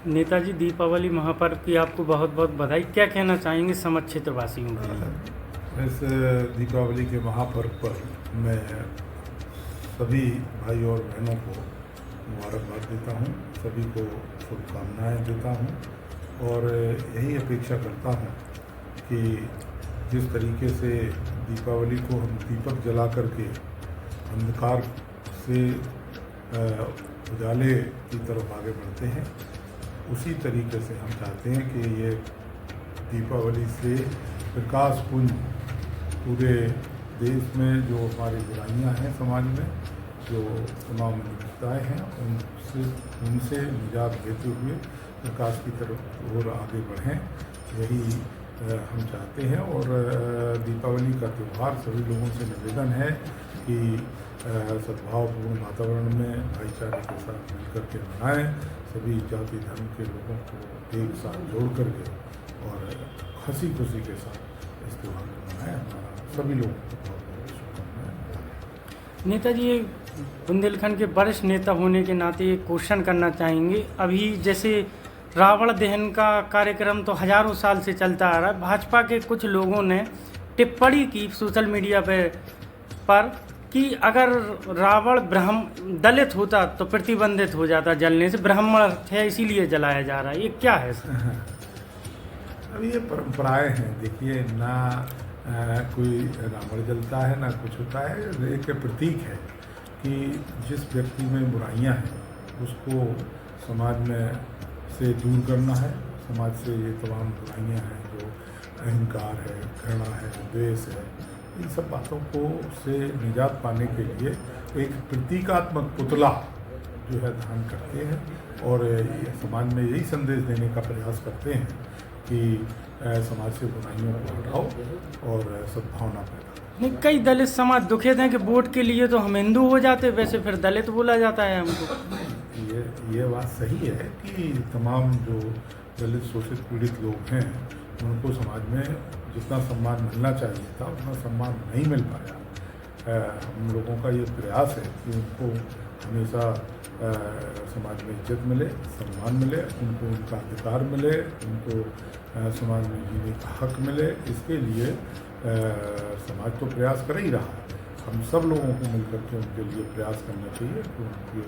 नेताजी दीपावली महापर्व की आपको बहुत बहुत बधाई। क्या कहना चाहेंगे समस्त क्षेत्रवासियों के लिए? इस दीपावली के महापर्व पर मैं सभी भाई और बहनों को मुबारकबाद देता हूँ, सभी को शुभकामनाएं देता हूँ और यही अपेक्षा करता हूँ कि जिस तरीके से दीपावली को हम दीपक जला करके अंधकार से उजाले की तरफ आगे बढ़ते हैं, उसी तरीके से हम चाहते हैं कि ये दीपावली से प्रकाश पुंज पूरे देश में जो हमारी बुराइयां हैं समाज में, जो तमाम अनिश्चितताएँ हैं, उनसे निजात देते हुए प्रकाश की तरफ और आगे बढ़ें, यही हम चाहते हैं। और दीपावली का त्यौहार सभी लोगों से निवेदन है कि सद्भावपूर्ण वातावरण में भाईचारे के साथ मिलकर के मनाएं, सभी जाति धर्म के लोगों को एक साथ जोड़ करके और हंसी खुशी के साथ इस त्यौहार को मनाएं। हमारा सभी लोगों को बहुत बहुत शुभकामनाएं। नेताजी, बुंदेलखंड के वरिष्ठ नेता होने के नाते एक क्वेश्चन करना चाहेंगे। अभी जैसे रावण दहन का कार्यक्रम तो हजारों साल से चलता आ रहा है, भाजपा के कुछ लोगों ने टिप्पणी की सोशल मीडिया पर कि अगर रावण दलित होता तो प्रतिबंधित हो जाता जलने से, ब्राह्मण है इसीलिए जलाया जा रहा है। ये क्या है सर? अब ये परंपराएं हैं, देखिए ना कोई रावण जलता है ना कुछ होता है। एक प्रतीक है कि जिस व्यक्ति में बुराइयां हैं उसको समाज में से दूर करना है। समाज से ये तमाम बुराइयां हैं जो अहंकार है, घृणा है, द्वेष है, इन सब बातों को से निजात पाने के लिए एक प्रतीकात्मक पुतला जो है धारण करते हैं और समाज में यही संदेश देने का प्रयास करते हैं कि समाज से बुराइयों को हटाओ और सद्भावना पैदा करो। नहीं, कई दलित समाज दुखित हैं कि वोट के लिए तो हम हिंदू हो जाते, वैसे फिर दलित बोला जाता है हमको। ये बात सही है कि तमाम जो दलित शोषित पीड़ित लोग हैं उनको समाज में जितना सम्मान मिलना चाहिए था उतना सम्मान नहीं मिल पाया। हम लोगों का ये प्रयास है कि उनको हमेशा समाज में इज्जत मिले, सम्मान मिले, उनको उनका अधिकार मिले, उनको समाज में जीने का हक मिले। इसके लिए समाज तो प्रयास कर ही रहा है। हम सब लोगों को मिलकर के उनके लिए प्रयास करना चाहिए कि उनकी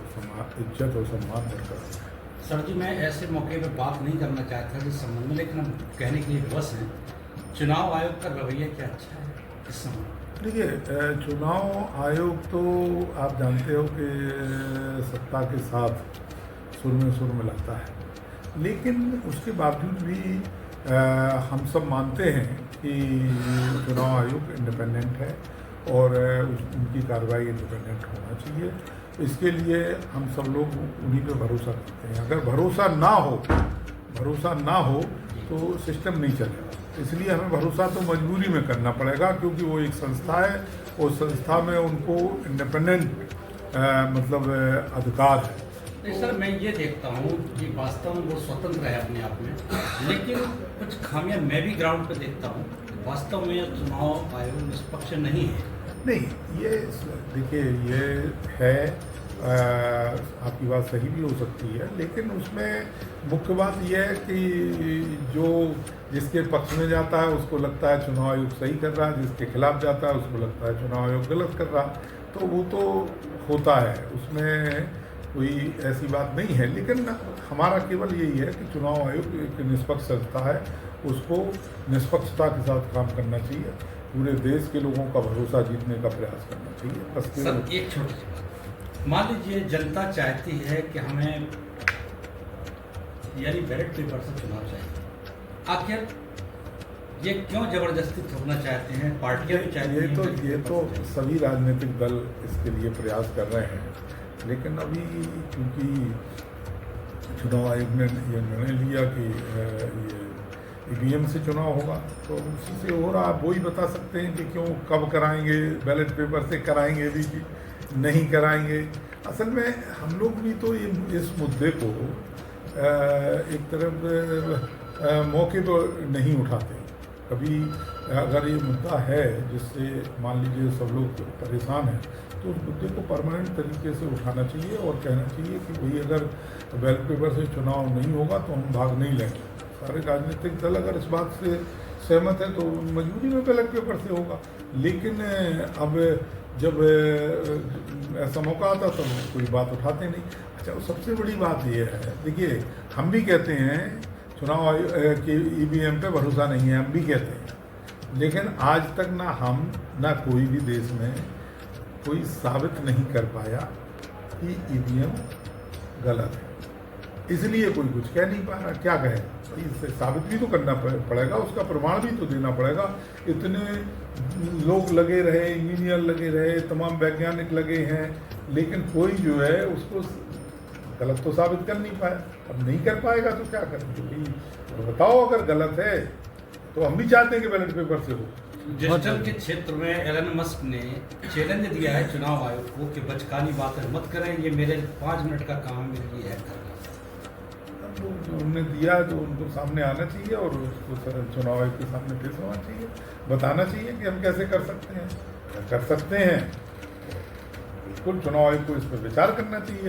इज्जत और सम्मान बरकरार रहे। सर जी, मैं ऐसे मौके पर बात नहीं करना चाहता था इस संबंध में, लेकिन हम कहने के लिए बस हैं। चुनाव आयोग का रवैया क्या अच्छा है इस समय? देखिए, चुनाव आयोग तो आप जानते हो कि सत्ता के साथ सुर में लगता है, लेकिन उसके बावजूद भी हम सब मानते हैं कि चुनाव आयोग इंडिपेंडेंट है और उनकी कार्रवाई इंडिपेंडेंट होना चाहिए। इसके लिए हम सब लोग उन्हीं पे भरोसा करते हैं। अगर भरोसा ना हो तो सिस्टम नहीं चलेगा। इसलिए हमें भरोसा तो मजबूरी में करना पड़ेगा, क्योंकि वो एक संस्था है और संस्था में उनको इंडिपेंडेंट मतलब अधिकार है। नहीं सर, मैं ये देखता हूँ कि वास्तव में वो स्वतंत्र है अपने आप में, लेकिन कुछ खामियां मैं भी ग्राउंड पे देखता हूँ। वास्तव में चुनाव आयोग निष्पक्ष नहीं है। नहीं, ये देखिए, ये है आपकी बात सही भी हो सकती है, लेकिन उसमें मुख्य बात यह है कि जो जिसके पक्ष में जाता है उसको लगता है चुनाव आयोग सही कर रहा है, जिसके खिलाफ जाता है उसको लगता है चुनाव आयोग गलत कर रहा। तो वो तो होता है, उसमें कोई ऐसी बात नहीं है। लेकिन हमारा केवल यही है कि चुनाव आयोग एक निष्पक्ष संस्था है, उसको निष्पक्षता के साथ काम करना चाहिए, पूरे देश के लोगों का भरोसा जीतने का प्रयास करना चाहिए। बस सर, एक छोटी सी बात, मान लीजिए जनता चाहती है कि हमें यानी बैलेट पेपर से चुनाव चाहिए, आखिर ये क्यों जबरदस्ती थोपना चाहते हैं? पार्टियां भी चाहती हैं। ये तो सभी राजनीतिक दल इसके लिए प्रयास कर रहे हैं, लेकिन अभी क्योंकि चुनाव आयोग ने ये निर्णय लिया कि ये ईवीएम से चुनाव होगा, तो उसी से हो रहा। आप वही बता सकते हैं कि क्यों, कब कराएंगे, बैलेट पेपर से कराएंगे भी कि नहीं कराएंगे। असल में हम लोग भी तो इस मुद्दे को एक तरफ मौके तो नहीं उठाते। कभी अगर ये मुद्दा है जिससे मान लीजिए सब लोग परेशान हैं, तो उस मुद्दे को परमानेंट तरीके से उठाना चाहिए और कहना चाहिए कि भाई अगर बैलेट पेपर से चुनाव नहीं होगा तो हम भाग नहीं लेंगे। सारे राजनीतिक दल अगर इस बात से सहमत है तो मजबूरी में बैलेट पेपर से होगा। लेकिन अब जब ऐसा मौका आता तो कोई बात उठाते नहीं। अच्छा, सबसे बड़ी बात ये है, देखिए हम भी कहते हैं चुनाव आयोग के ईवीएम पे भरोसा नहीं है, हम भी कहते हैं, लेकिन आज तक ना हम ना कोई भी देश में कोई साबित नहीं कर पाया कि ईवीएम गलत है, इसलिए कोई कुछ कह नहीं पा रहा। क्या कहे, इससे साबित भी तो करना पड़ेगा, उसका प्रमाण भी तो देना पड़ेगा। इतने लोग लगे रहे, इंजीनियर लगे रहे, तमाम वैज्ञानिक लगे हैं, लेकिन कोई जो है उसको गलत तो साबित कर नहीं पाया। अब नहीं कर पाएगा तो क्या करेंगे, तो बताओ अगर गलत है तो हम भी चाहते हैं कि बैलेट पेपर से हो। डिजिटल के क्षेत्र में एलन मस्क ने चैलेंज दिया है चुनाव आयोग को कि बचकानी बातें मत करें, ये मेरे 5 मिनट का काम मेरे लिए है करना। जो उन्होंने दिया है तो उनको सामने आना चाहिए और उसको चुनाव आयोग के सामने पेश होना चाहिए, बताना चाहिए कि हम कैसे कर सकते हैं, क्या कर सकते हैं। बिल्कुल चुनाव आयोग को इस पर विचार करना चाहिए।